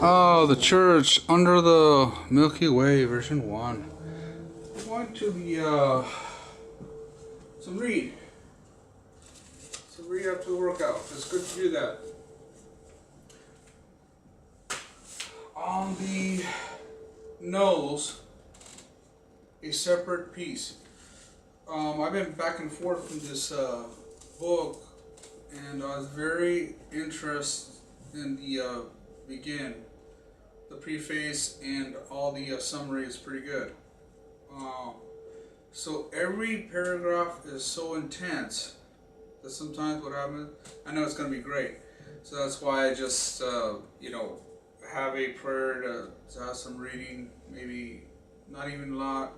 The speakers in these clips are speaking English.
Oh, the church under the Milky Way, version 1. We're going to the, some read. Some read after the workout. It's good to do that. On the Knowles, a separate piece. I've been back and forth from this book, and I was very interested in the begin. The preface and all the summary is pretty good. So every paragraph is so intense that sometimes what happens, I know it's going to be great. So that's why I just, have a prayer to have some reading, maybe not even a lot,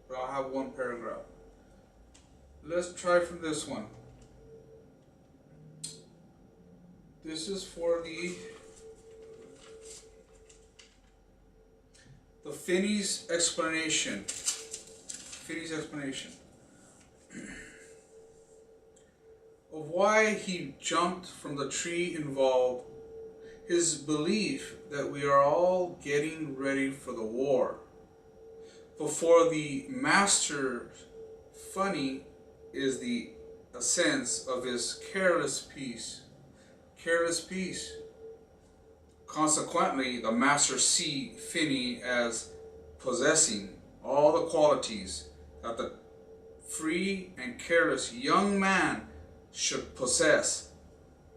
but I'll have one paragraph. Let's try from this one. This is for the Finney's explanation. Finney's explanation of why he jumped from the tree involved his belief that we are all getting ready for the war. Before the master funny is the essence of his careless peace. Careless peace. Consequently, the master see Finney as possessing all the qualities that the free and careless young man should possess.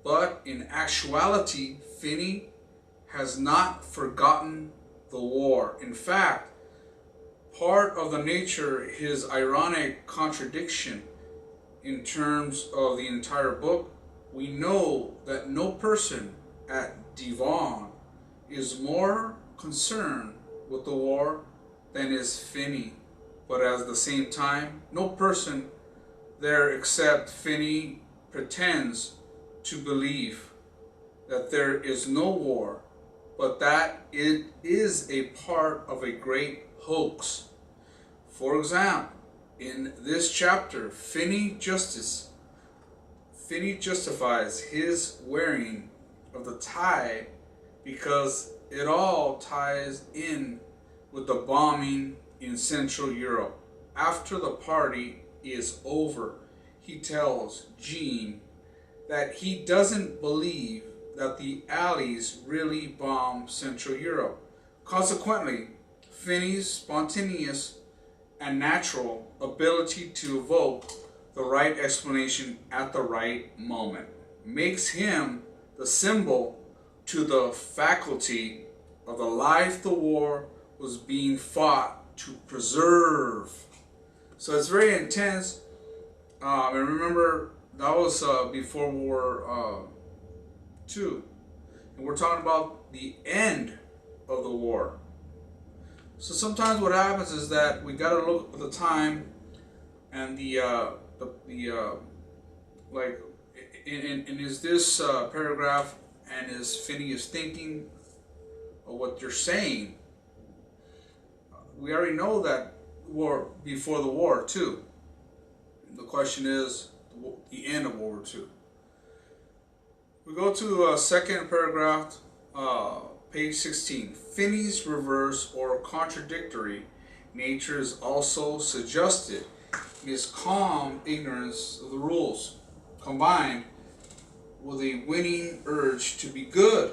But in actuality, Finney has not forgotten the war. In fact, part of the nature, his ironic contradiction in terms of the entire book, we know that no person at Devon is more concerned with the war than is Finney. But at the same time, no person there except Finney pretends to believe that there is no war, but that it is a part of a great hoax. For example, in this chapter, Finney justifies his wearing of the tie because it all ties in with the bombing in Central Europe. After the party is over, he tells Jean that he doesn't believe that the Allies really bombed Central Europe. Consequently, Finney's spontaneous and natural ability to evoke the right explanation at the right moment makes him the symbol to the faculty of the life the war was being fought to preserve. So it's very intense. And remember, that was before World War II. And we're talking about the end of the war. So sometimes what happens is that we got to look at the time and like, is this paragraph and is Phineas thinking of what you're saying? We already know that war before the war too. The question is the end of World War II. We go to second paragraph, page 16. Finney's reverse or contradictory nature is also suggested in his calm ignorance of the rules, combined with a winning urge to be good.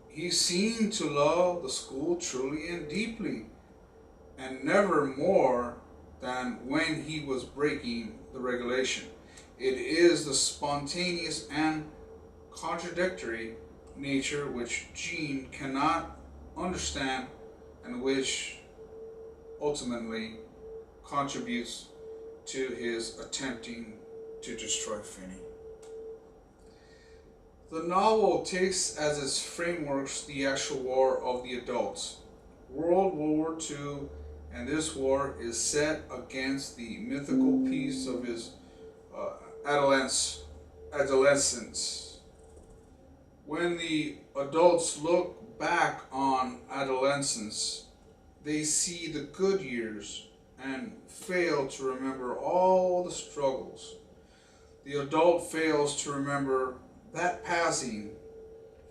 He seemed to love the school truly and deeply, and never more than when he was breaking the regulation. It is the spontaneous and contradictory nature which Jean cannot understand and which ultimately contributes to his attempting to destroy Finney. The novel takes as its frameworks the actual war of the adults. World War II, and this war is set against the mythical peace of his adolescence. When the adults look back on adolescence, they see the good years and fail to remember all the struggles. The adult fails to remember that passing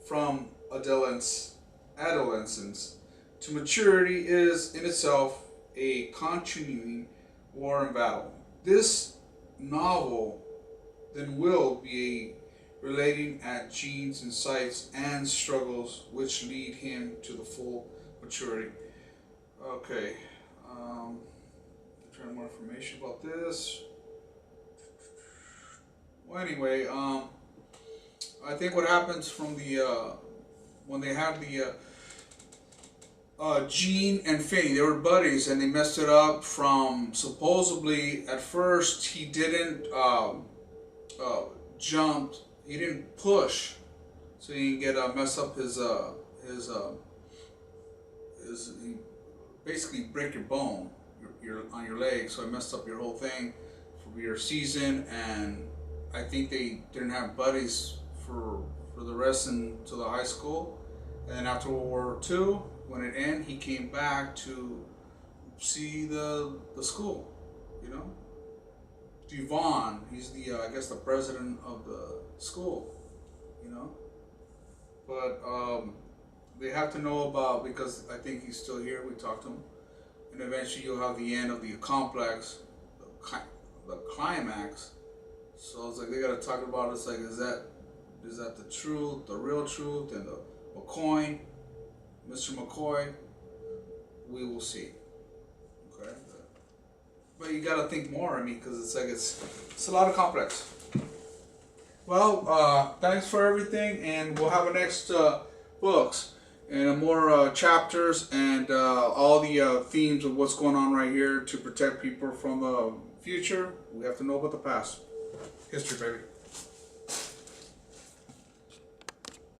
from adolescence adolescence to maturity is in itself a continuing war and battle. This novel then will be relating at Gene's insights and struggles which lead him to the full maturity. Okay, trying more information about this. Well, anyway, I think what happens from the when they have the Gene and Finney, they were buddies, and they messed it up from supposedly at first he didn't jump, he didn't push, so he didn't get mess up his he basically break your bone your on your leg, so it messed up your whole thing for your season, and I think they didn't have buddies for the rest into the high school, and then after World War II, when it ended, he came back to see the school, you know. Devon, he's the I guess the president of the school, you know. But they have to know about, because I think he's still here. We talked to him, and eventually you'll have the end of the complex, the climax. So it's like they gotta talk about it. It's like, is that the truth, the real truth, and the McCoy, Mr. McCoy? We will see. Okay, but you gotta think more. I mean, because it's like it's a lot of complex. Well, thanks for everything, and we'll have a next books and more chapters and all the themes of what's going on right here to protect people from the future. We have to know about the past. History, baby.